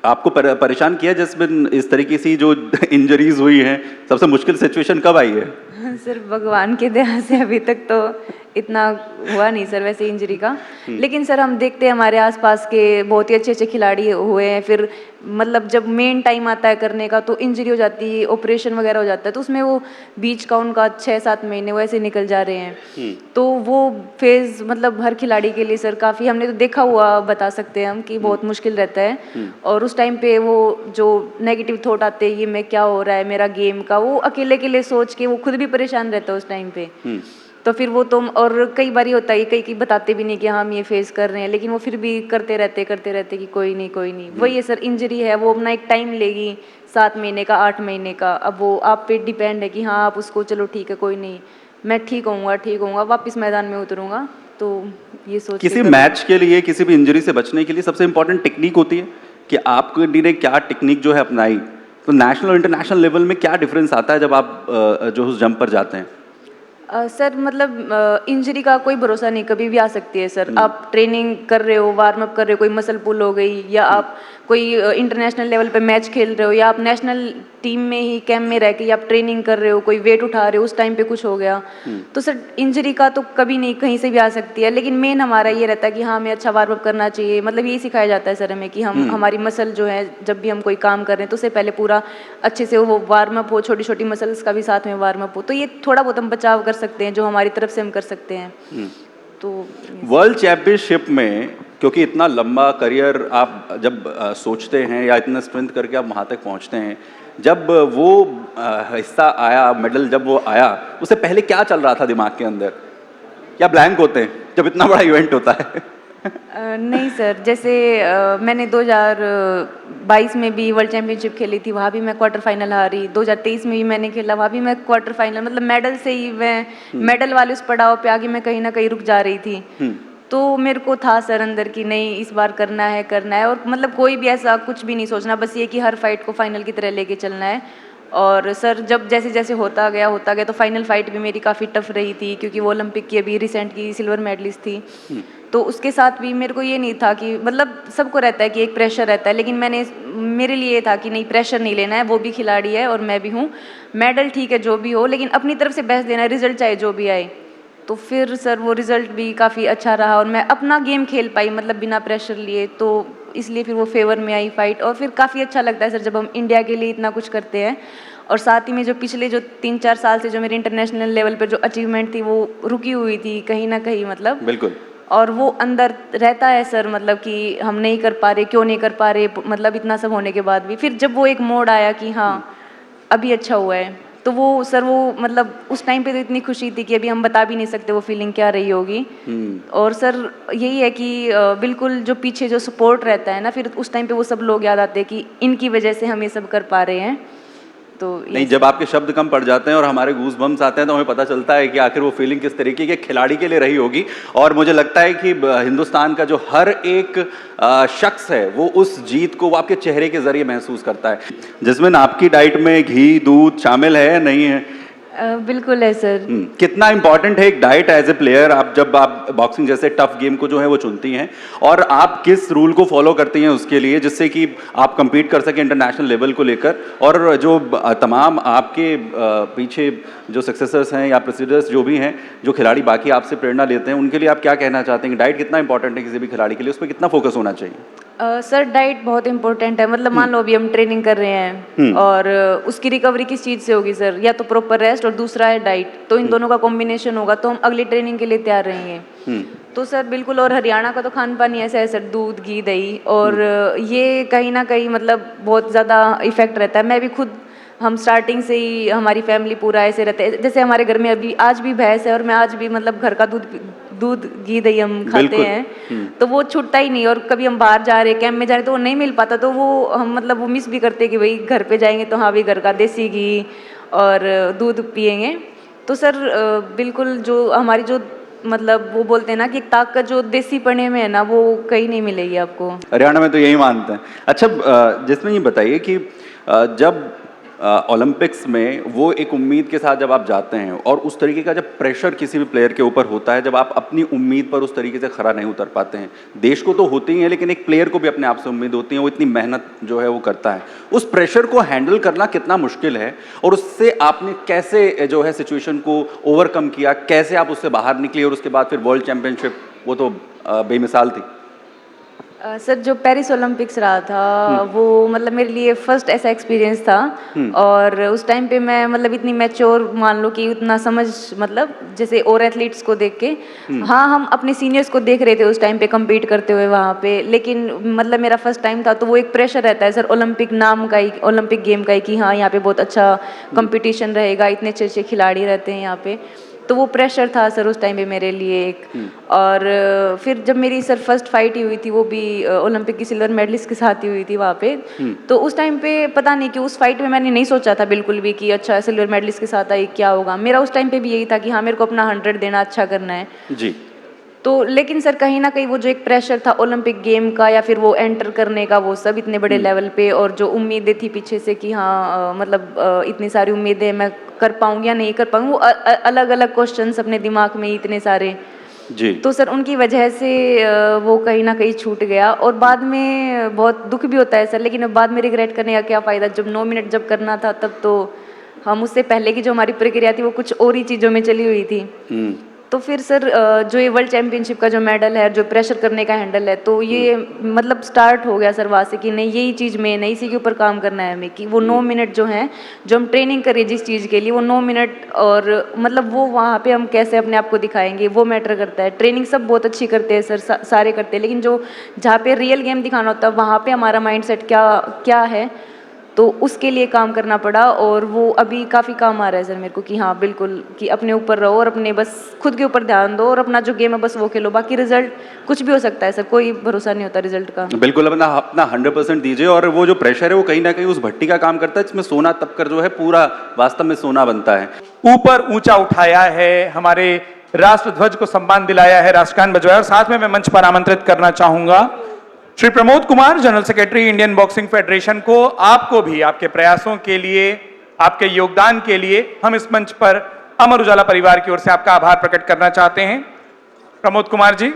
आपको परेशान किया जैस्मिन इस तरीके से जो इंजरीज हुई हैं? सबसे मुश्किल सिचुएशन कब आई है? सर भगवान के दया से अभी तक तो इतना हुआ नहीं सर वैसे इंजरी का। लेकिन सर हम देखते हैं हमारे आसपास के बहुत ही अच्छे अच्छे खिलाड़ी हुए हैं, फिर मतलब जब मेन टाइम आता है करने का तो इंजरी हो जाती है, ऑपरेशन वगैरह हो जाता है, तो उसमें वो बीच का उनका 6-7 महीने वैसे निकल जा रहे हैं। तो वो फेज़ मतलब हर खिलाड़ी के लिए सर काफ़ी हमने तो देखा हुआ बता सकते हैं हम कि बहुत मुश्किल रहता है। और उस टाइम पे वो जो नेगेटिव थॉट आते हैं ये मैं क्या हो रहा है मेरा गेम का, वो अकेले के लिए सोच के वो खुद भी परेशान रहता है उस टाइम पे। तो फिर वो तुम और कई बार होता है कई बताते भी नहीं कि हम ये फेस कर रहे हैं, लेकिन वो फिर भी करते रहते कि कोई नहीं वही है सर इंजरी है, वो अपना एक टाइम लेगी 7 महीने का 8 महीने का। अब वो आप पे डिपेंड है कि हाँ आप उसको चलो ठीक है कोई नहीं मैं ठीक होऊंगा वापस मैदान में उतरूंगा। तो ये सोच किसी मैच के लिए किसी भी इंजरी से बचने के लिए सबसे इंपॉर्टेंट टेक्निक होती है कि आपने क्या टेक्निक जो है अपनाई, तो नेशनल और इंटरनेशनल लेवल में क्या डिफरेंस आता है जब आप जो उस जंप पर जाते हैं? सर मतलब इंजरी का कोई भरोसा नहीं, कभी भी आ सकती है सर। आप ट्रेनिंग कर रहे हो, वार्म अप कर रहे हो, कोई मसल पुल हो गई या आप कोई इंटरनेशनल लेवल पे मैच खेल रहे हो या आप नेशनल टीम में ही कैंप में रह के आप ट्रेनिंग कर रहे हो, कोई वेट उठा रहे हो, उस टाइम पे कुछ हो गया तो सर इंजरी का तो कभी नहीं, कहीं से भी आ सकती है। लेकिन मेन हमारा ये रहता है कि हाँ हमें अच्छा वार्म अप करना चाहिए, मतलब यही सिखाया जाता है सर हमें कि हम हमारी मसल जो है जब भी हम कोई काम कर रहे हैं तो उससे पहले पूरा अच्छे से वो वार्म अप हो, छोटी छोटी मसल्स का भी साथ में वार्म अप हो, तो ये थोड़ा बहुत हम बचाव कर सकते हैं जो हमारी तरफ से हम कर सकते हैं। तो वर्ल्ड चैंपियनशिप में क्योंकि इतना लंबा करियर आप जब सोचते हैं या इतना स्ट्रेंथ करके आप वहाँ तक पहुँचते हैं, जब वो हिस्सा आया मेडल जब वो आया उससे पहले क्या चल रहा था दिमाग के अंदर? क्या ब्लैंक होते हैं जब इतना बड़ा इवेंट होता है? नहीं सर, जैसे मैंने 2022 में भी वर्ल्ड चैंपियनशिप खेली थी, वहाँ भी मैं क्वार्टर फाइनल हारी। 2023 में भी मैंने खेला, वहाँ भी मैं क्वार्टर फाइनल, मतलब मेडल से ही मैं मेडल वाले उस पड़ाव पे आगे मैं कहीं ना कहीं रुक जा रही थी। तो मेरे को था सर अंदर कि नहीं इस बार करना है और मतलब कोई भी ऐसा कुछ भी नहीं सोचना, बस ये कि हर फाइट को फाइनल की तरह लेके चलना है। और सर जब जैसे जैसे होता गया तो फाइनल फाइट भी मेरी काफ़ी टफ रही थी क्योंकि वो ओलंपिक की अभी रिसेंट की सिल्वर मेडलिस्ट थी। तो उसके साथ भी मेरे को ये नहीं था कि मतलब सबको रहता है कि एक प्रेशर रहता है, लेकिन मेरे लिए ये था कि नहीं प्रेशर नहीं लेना है, वो भी खिलाड़ी है और मैं भी हूँ। मेडल ठीक है जो भी हो, लेकिन अपनी तरफ से बेस्ट देना है, रिजल्ट चाहे जो भी आए। तो फिर सर वो रिजल्ट भी काफ़ी अच्छा रहा और मैं अपना गेम खेल पाई, मतलब बिना प्रेशर लिए, तो इसलिए फिर वो फेवर में आई फाइट। और फिर काफ़ी अच्छा लगता है सर जब हम इंडिया के लिए इतना कुछ करते हैं। और साथ ही में जो पिछले जो 3-4 साल से जो मेरी इंटरनेशनल लेवल पर जो अचीवमेंट थी वो रुकी हुई थी कहीं ना कहीं, मतलब बिल्कुल। और वो अंदर रहता है सर, मतलब कि हम नहीं कर पा रहे, क्यों नहीं कर पा रहे, मतलब इतना सब होने के बाद भी फिर जब वो एक मोड़ आया कि हाँ अभी अच्छा हुआ है, तो वो सर वो मतलब उस टाइम पे तो इतनी खुशी थी कि अभी हम बता भी नहीं सकते वो फीलिंग क्या रही होगी। और सर यही है कि बिल्कुल जो पीछे जो सपोर्ट रहता है ना, फिर उस टाइम पे वो सब लोग याद आते हैं कि इनकी वजह से हम ये सब कर पा रहे हैं। तो नहीं, जब आपके शब्द कम पड़ जाते हैं और हमारे गूज बम्स आते हैं तो हमें पता चलता है कि आखिर वो फीलिंग किस तरीके के खिलाड़ी के लिए रही होगी। और मुझे लगता है कि हिंदुस्तान का जो हर एक शख्स है वो उस जीत को वो आपके चेहरे के जरिए महसूस करता है। जिसमें आपकी डाइट में घी दूध शामिल है या नहीं है? बिल्कुल है सर। कितना इंपॉर्टेंट है एक डाइट एज ए प्लेयर, आप जब आप बॉक्सिंग जैसे टफ गेम को जो है वो चुनती हैं, और आप किस रूल को फॉलो करती हैं उसके लिए जिससे कि आप compete कर सकें इंटरनेशनल लेवल को लेकर? और जो तमाम आपके पीछे जो सक्सेसर्स हैं या प्रेसिडेंट्स जो भी हैं, जो खिलाड़ी बाकी आपसे प्रेरणा लेते हैं, उनके लिए आप क्या कहना चाहते हैं? डाइट कितना इंपॉर्टेंट है किसी भी खिलाड़ी के लिए, उस पर कितना फोकस होना चाहिए? सर डाइट बहुत इंपॉर्टेंट है, मतलब मान लो अभी हम ट्रेनिंग कर रहे हैं और उसकी रिकवरी किस चीज़ से होगी सर? या तो प्रॉपर रेस्ट और दूसरा है डाइट, तो इन दोनों का कॉम्बिनेशन होगा तो हम अगली ट्रेनिंग के लिए तैयार रहेंगे। तो सर बिल्कुल, और हरियाणा का तो खान पान ही ऐसा है सर, दूध घी दही, और ये कहीं ना कहीं मतलब बहुत ज़्यादा इफेक्ट रहता है। मैं भी खुद, हम स्टार्टिंग से ही हमारी फैमिली पूरा ऐसे रहते हैं, जैसे हमारे घर में अभी आज भी भैंस है और मैं आज भी मतलब घर का दूध घी दही हम खाते हैं, तो वो छूटता ही नहीं। और कभी हम बाहर जा रहे कैंप में जा रहे तो वो नहीं मिल पाता, तो वो हम मतलब वो मिस भी करते कि भाई घर पे जाएंगे तो हाँ भाई घर का देसी घी और दूध पियेंगे। तो सर बिल्कुल जो हमारी जो मतलब वो बोलते हैं ना कि एक ताकत जो देसी पने में है ना, वो कहीं नहीं मिलेगी आपको। हरियाणा में तो यही मानते हैं। अच्छा, जिसमें ये बताइए कि जब ओलंपिक्स में वो एक उम्मीद के साथ जब आप जाते हैं और उस तरीके का जब प्रेशर किसी भी प्लेयर के ऊपर होता है, जब आप अपनी उम्मीद पर उस तरीके से खरा नहीं उतर पाते हैं, देश को तो होती ही है लेकिन एक प्लेयर को भी अपने आप से उम्मीद होती है, वो इतनी मेहनत जो है वो करता है, उस प्रेशर को हैंडल करना कितना मुश्किल है और उससे आपने कैसे जो है सिचुएशन को ओवरकम किया, कैसे आप उससे बाहर निकले और उसके बाद फिर वर्ल्ड चैंपियनशिप वो तो बेमिसाल थी। सर जो पेरिस ओलंपिक्स रहा था वो मतलब मेरे लिए फर्स्ट ऐसा एक्सपीरियंस था और उस टाइम पे मैं मतलब इतनी मैच्योर मान लो कि उतना समझ मतलब जैसे और एथलीट्स को देख के हाँ हम अपने सीनियर्स को देख रहे थे उस टाइम पे compete करते हुए वहाँ पे, लेकिन मतलब मेरा फर्स्ट टाइम था तो वो एक प्रेशर रहता है सर ओलंपिक नाम का ही, ओलंपिक गेम का ही कि हाँ यहाँ पे बहुत अच्छा कंपटीशन रहेगा, इतने अच्छे अच्छे खिलाड़ी रहते हैं यहाँ पे, तो वो प्रेशर था सर उस टाइम पे मेरे लिए एक। और फिर जब मेरी सर फर्स्ट फाइट ही हुई थी वो भी ओलंपिक की सिल्वर मेडलिस्ट के साथ ही हुई थी वहाँ पे, तो उस टाइम पे पता नहीं कि उस फाइट में मैंने नहीं सोचा था बिल्कुल भी कि अच्छा सिल्वर मेडलिस्ट के साथ आई क्या होगा, मेरा उस टाइम पे भी यही था कि हाँ मेरे को अपना 100 देना, अच्छा करना है जी। तो लेकिन सर कहीं ना कहीं वो जो एक प्रेशर था ओलंपिक गेम का या फिर वो एंटर करने का, वो सब इतने बड़े लेवल पे और जो उम्मीदें थी पीछे से कि हाँ मतलब इतनी सारी उम्मीदें मैं कर पाऊंगी या नहीं कर पाऊंगी, वो अलग अलग क्वेश्चंस अपने दिमाग में इतने सारे जी। तो सर उनकी वजह से वो कहीं ना कहीं छूट गया और बाद में बहुत दुख भी होता है सर, लेकिन अब बाद में रिग्रेट करने का क्या फ़ायदा, जब 9 मिनट जब करना था तब तो हम उससे पहले की जो हमारी प्रक्रिया थी वो कुछ और ही चीज़ों में चली हुई थी। तो फिर सर जो ये वर्ल्ड चैंपियनशिप का जो मेडल है, जो प्रेशर करने का हैंडल है, तो ये मतलब स्टार्ट हो गया सर वहाँ से कि नहीं यही चीज़ में नहीं, इसी के ऊपर काम करना है हमें कि वो 9 मिनट जो हैं जो हम ट्रेनिंग करें जिस चीज़ के लिए वो 9 मिनट और मतलब वो वहाँ पे हम कैसे अपने आप को दिखाएंगे वो मैटर करता है। ट्रेनिंग सब बहुत अच्छी करते हैं सर, सारे करते हैं, लेकिन जो जहाँ पे रियल गेम दिखाना होता है वहाँ पे हमारा माइंडसेट क्या है, तो उसके लिए काम करना पड़ा और वो अभी काफ़ी काम आ रहा है सर मेरे को कि हाँ बिल्कुल कि अपने ऊपर रहो और अपने बस खुद के ऊपर ध्यान दो और अपना जो गेम है बस वो खेलो, बाकी रिजल्ट कुछ भी हो सकता है सर, कोई भरोसा नहीं होता रिजल्ट का। बिल्कुल अपना 100% दीजिए और वो जो प्रेशर है वो कहीं ना कहीं उस भट्टी का काम करता है जिसमें सोना तपकर जो है पूरा वास्तव में सोना बनता है। ऊपर ऊंचा उठाया है, हमारे राष्ट्र ध्वज को सम्मान दिलाया है, राष्ट्रगान बजवाया और साथ में मैं मंच पर आमंत्रित करना चाहूंगा Shri Pramod Kumar, general secretary Indian boxing federation को। आपको भी आपके प्रयासों के लिए, आपके योगदान के लिए हम इस मंच पर अमर उजाला परिवार की ओर से आपका आभार प्रकट करना चाहते हैं। प्रमोद कुमार जी।